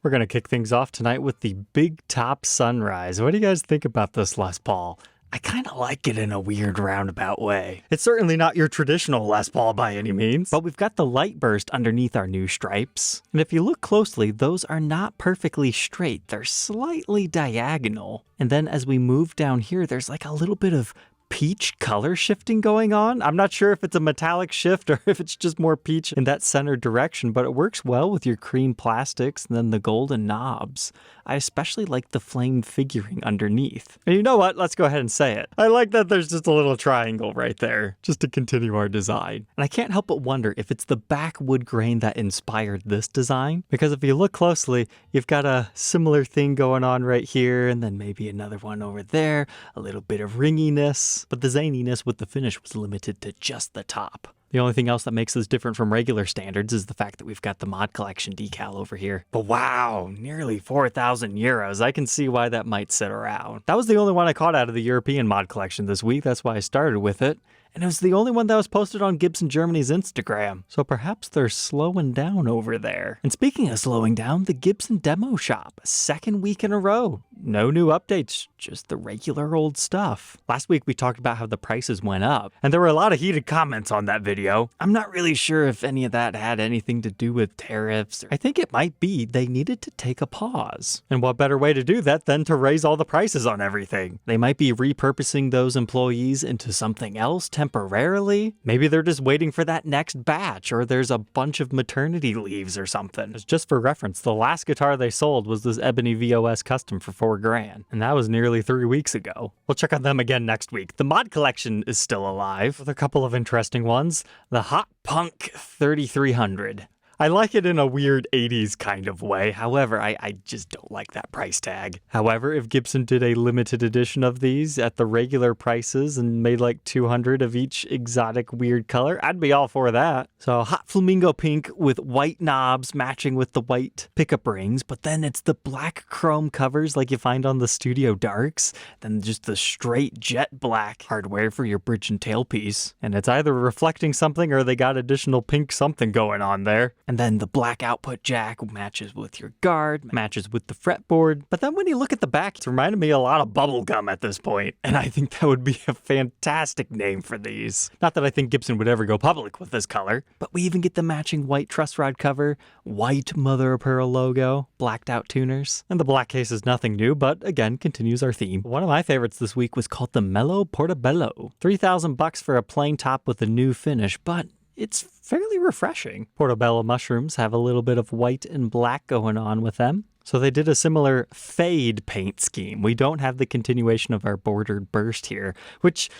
We're going to kick things off tonight with the Big Top Sunrise. What do you guys think about this Les Paul? I kind of like it in a weird roundabout way. It's certainly not your traditional Les Paul by any means, but we've got the light burst underneath our new stripes. And if you look closely, those are not perfectly straight. They're slightly diagonal. And then as we move down here, there's like a little bit of peach color shifting going on. I'm not sure if it's a metallic shift or if it's just more peach in that center direction, but it works well with your cream plastics and then the golden knobs. I especially like the flame figuring underneath. And you know what? Let's go ahead and say it. I like that there's just a little triangle right there, just to continue our design. And I can't help but wonder if it's the back wood grain that inspired this design, because if you look closely, you've got a similar thing going on right here, and then maybe another one over there, a little bit of ringiness, but the zaniness with the finish was limited to just the top. The only thing else that makes this different from regular standards is the fact that we've got the mod collection decal over here. But wow, nearly 4,000 euros. I can see why that might sit around. That was the only one I caught out of the European mod collection this week. That's why I started with it. And it was the only one that was posted on Gibson Germany's Instagram. So perhaps they're slowing down over there. And speaking of slowing down, the Gibson demo shop, second week in a row. No new updates, just the regular old stuff. Last week we talked about how the prices went up, and there were a lot of heated comments on that video. I'm not really sure if any of that had anything to do with tariffs. I think it might be they needed to take a pause. And what better way to do that than to raise all the prices on everything? They might be repurposing those employees into something else temporarily. Maybe they're just waiting for that next batch, or there's a bunch of maternity leaves or something. Just for reference, the last guitar they sold was this Ebony VOS Custom for $4,000, and that was nearly 3 weeks ago. We'll check on them again next week. The mod collection is still alive with a couple of interesting ones. The Hot Punk 3300. I like it in a weird 80s kind of way. However, I just don't like that price tag. However, if Gibson did a limited edition of these at the regular prices and made like 200 of each exotic weird color, I'd be all for that. So hot flamingo pink with white knobs matching with the white pickup rings, but then it's the black chrome covers like you find on the Studio Darks, then just the straight jet black hardware for your bridge and tailpiece. And it's either reflecting something or they got additional pink something going on there. And then the black output jack matches with your guard, matches with the fretboard. But then when you look at the back, it's reminded me a lot of bubblegum at this point. And I think that would be a fantastic name for these. Not that I think Gibson would ever go public with this color, but we even get the matching white truss rod cover, white mother of pearl logo, blacked out tuners. And the black case is nothing new, but again, continues our theme. One of my favorites this week was called the Mellow Portobello. $3,000 for a plain top with a new finish, but it's fairly refreshing. Portobello mushrooms have a little bit of white and black going on with them. So they did a similar fade paint scheme. We don't have the continuation of our bordered burst here, which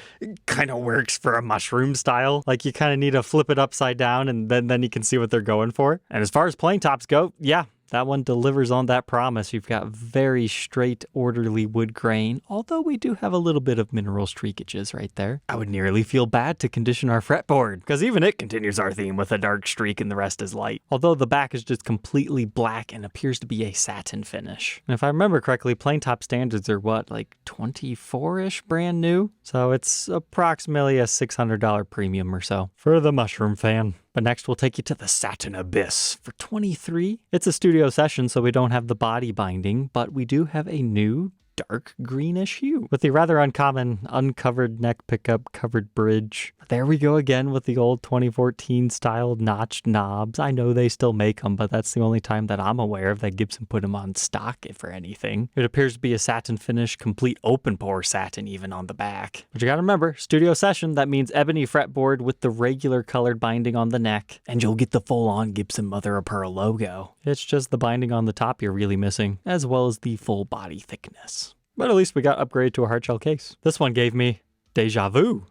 kind of works for a mushroom style. Like you kind of need to flip it upside down and then you can see what they're going for. And as far as plain tops go, yeah, that one delivers on that promise. You've got very straight, orderly wood grain, although we do have a little bit of mineral streakages right there. I would nearly feel bad to condition our fretboard, because even it continues our theme with a dark streak and the rest is light. Although the back is just completely black and appears to be a satin finish. And if I remember correctly, plain top standards are what, like 24-ish brand new? So it's approximately a $600 premium or so for the mushroom fan. But next we'll take you to the Satin Abyss for $23. It's a studio session, so we don't have the body binding, but we do have a new dark greenish hue with the rather uncommon uncovered neck pickup, covered bridge. There we go again with the old 2014 styled notched knobs. I know they still make them, but that's the only time that I'm aware of that Gibson put them on stock, if for anything. It appears to be a satin finish, complete open pore satin even on the back. But you gotta remember, studio session, that means ebony fretboard with the regular colored binding on the neck, and you'll get the full-on Gibson mother of pearl logo. It's just the binding on the top you're really missing, as well as the full body thickness. But at least we got upgraded to a hardshell case. This one gave me deja vu.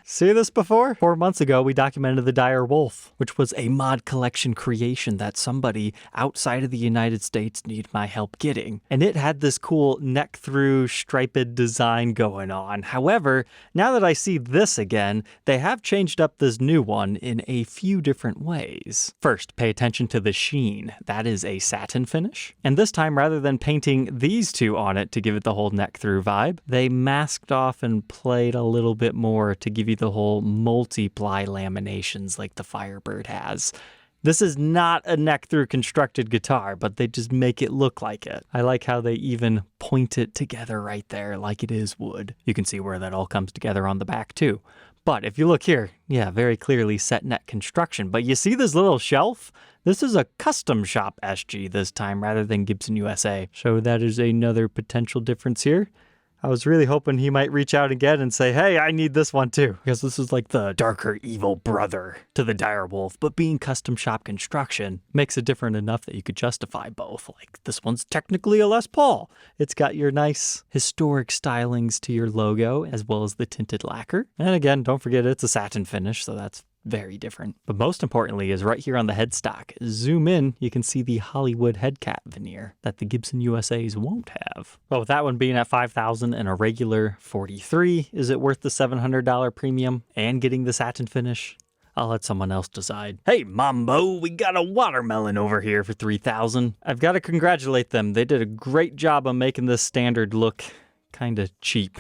See this before? 4 months ago, we documented the Dire Wolf, which was a mod collection creation that somebody outside of the United States needed my help getting. And it had this cool neck-through striped design going on. However, now that I see this again, they have changed up this new one in a few different ways. First, pay attention to the sheen. That is a satin finish. And this time, rather than painting these two on it to give it the whole neck-through vibe, they masked off and played a little bit more to give you the whole multiply laminations like the Firebird has. This is not a neck-through constructed guitar, but they just make it look like it. I like how they even point it together right there like it is wood. You can see where that all comes together on the back too. But if you look here, yeah, very clearly set neck construction. But you see this little shelf? This is a custom shop SG this time rather than Gibson USA. So that is another potential difference here. I was really hoping he might reach out again and say, hey, I need this one too. Because this is like the darker evil brother to the Direwolf. But being custom shop construction makes it different enough that you could justify both. Like this one's technically a Les Paul. It's got your nice historic stylings to your logo as well as the tinted lacquer. And again, don't forget it's a satin finish, so that's very different. But most importantly is right here on the headstock. Zoom in, you can see the Hollywood head cap veneer that the Gibson USAs won't have. Well, with that one being at $5,000 and a regular $43,000, is it worth the $700 premium and getting the satin finish? I'll let someone else decide. Hey, Mambo, we got a watermelon over here for $3,000. I've got to congratulate them. They did a great job of making this standard look kind of cheap.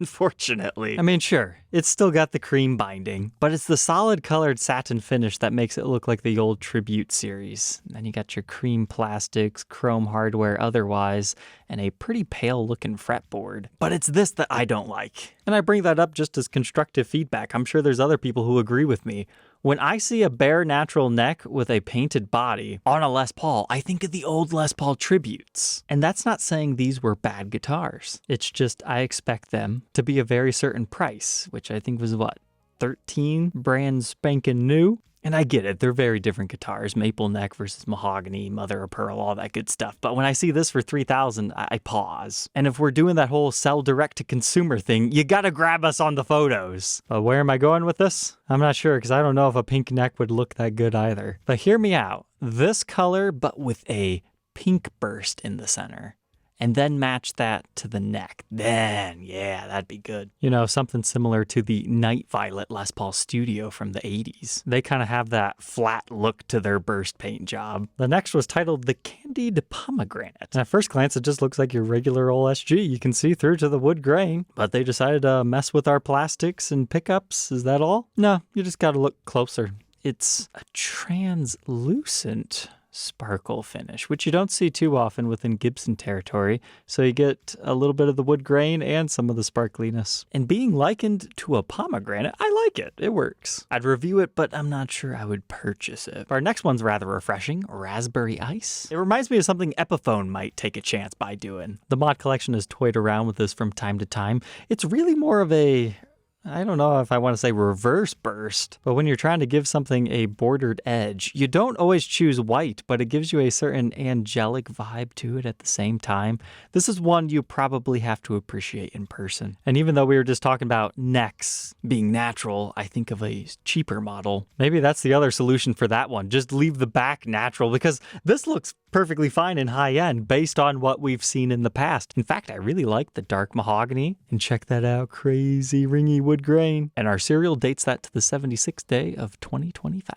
Unfortunately. I mean, sure, it's still got the cream binding, but it's the solid colored satin finish that makes it look like the old Tribute series. And then you got your cream plastics, chrome hardware otherwise, and a pretty pale looking fretboard. But it's this that I don't like. And I bring that up just as constructive feedback. I'm sure there's other people who agree with me. When I see a bare natural neck with a painted body on a Les Paul, I think of the old Les Paul Tributes. And that's not saying these were bad guitars. It's just I expect them to be a very certain price, which I think was what, 13 brand spanking new? And I get it, they're very different guitars, maple neck versus mahogany, mother of pearl, all that good stuff. But when I see this for $3,000, I pause. And if we're doing that whole sell direct to consumer thing, you gotta grab us on the photos. But where am I going with this? I'm not sure, because I don't know if a pink neck would look that good either. But hear me out. This color, but with a pink burst in the center. And then match that to the neck. Then, yeah, that'd be good. You know, something similar to the Night Violet Les Paul Studio from the 80s. They kind of have that flat look to their burst paint job. The next was titled The Candied Pomegranate. And at first glance, it just looks like your regular old SG. You can see through to the wood grain. But they decided to mess with our plastics and pickups. Is that all? No, you just gotta look closer. It's a translucent sparkle finish, which you don't see too often within Gibson territory, so you get a little bit of the wood grain and some of the sparkliness. And being likened to a pomegranate, I like it. It works. I'd review it, but I'm not sure I would purchase it. Our next one's rather refreshing, Raspberry Ice. It reminds me of something Epiphone might take a chance by doing. The mod collection has toyed around with this from time to time. It's really more of a, I don't know if I want to say reverse burst, but when you're trying to give something a bordered edge, you don't always choose white, but it gives you a certain angelic vibe to it at the same time. This is one you probably have to appreciate in person. And even though we were just talking about necks being natural, I think of a cheaper model. Maybe that's the other solution for that one. Just leave the back natural, because this looks perfectly fine in high end based on what we've seen in the past. In fact, I really like the dark mahogany, and check that out, crazy ringy wood grain. And our serial dates that to the 76th day of 2025.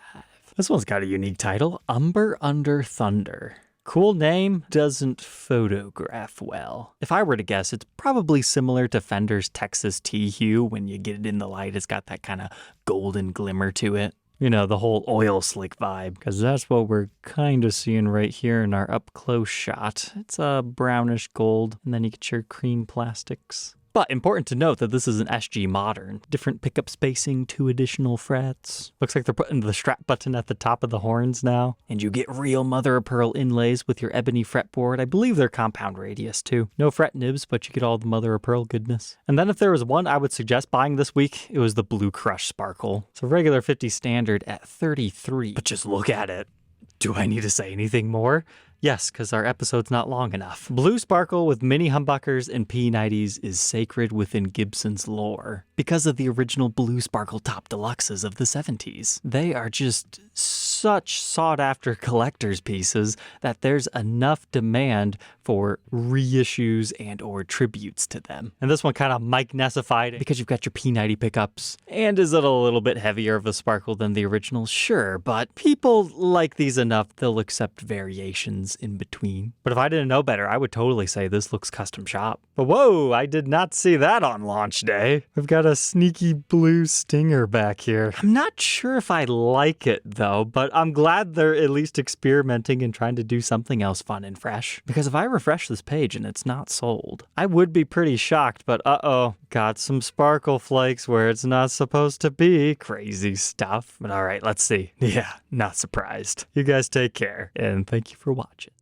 This one's got a unique title, Umber Under Thunder. Cool name, doesn't photograph well. If I were to guess, it's probably similar to Fender's Texas Tea Hue. When you get it in the light, it's got that kind of golden glimmer to it. You know, the whole oil slick vibe, because that's what we're kind of seeing right here in our up close shot. It's a brownish gold, and then you get your cream plastics. But important to note that this is an SG Modern. Different pickup spacing, 2 additional frets. Looks like they're putting the strap button at the top of the horns now. And you get real mother of pearl inlays with your ebony fretboard. I believe they're compound radius too. No fret nibs, but you get all the mother of pearl goodness. And then if there was one I would suggest buying this week, it was the Blue Crush Sparkle. It's a regular 50 standard at $33. But just look at it. Do I need to say anything more? Yes, because our episode's not long enough. Blue Sparkle with mini humbuckers and P90s is sacred within Gibson's lore because of the original Blue Sparkle Top Deluxes of the 70s. They are just such sought-after collector's pieces that there's enough demand for reissues and or tributes to them. And this one kind of Mike Nessified because you've got your P90 pickups. And is it a little bit heavier of a sparkle than the original? Sure, but people like these enough they'll accept variations. buttons in between. But if I didn't know better, I would totally say this looks custom shop. But whoa, I did not see that on launch day. We've got a sneaky blue stinger back here. I'm not sure if I like it though, but I'm glad they're at least experimenting and trying to do something else fun and fresh. Because if I refresh this page and it's not sold, I would be pretty shocked, but uh-oh, got some sparkle flakes where it's not supposed to be. Crazy stuff. But all right, let's see. Yeah, not surprised. You guys take care, and thank you for watching.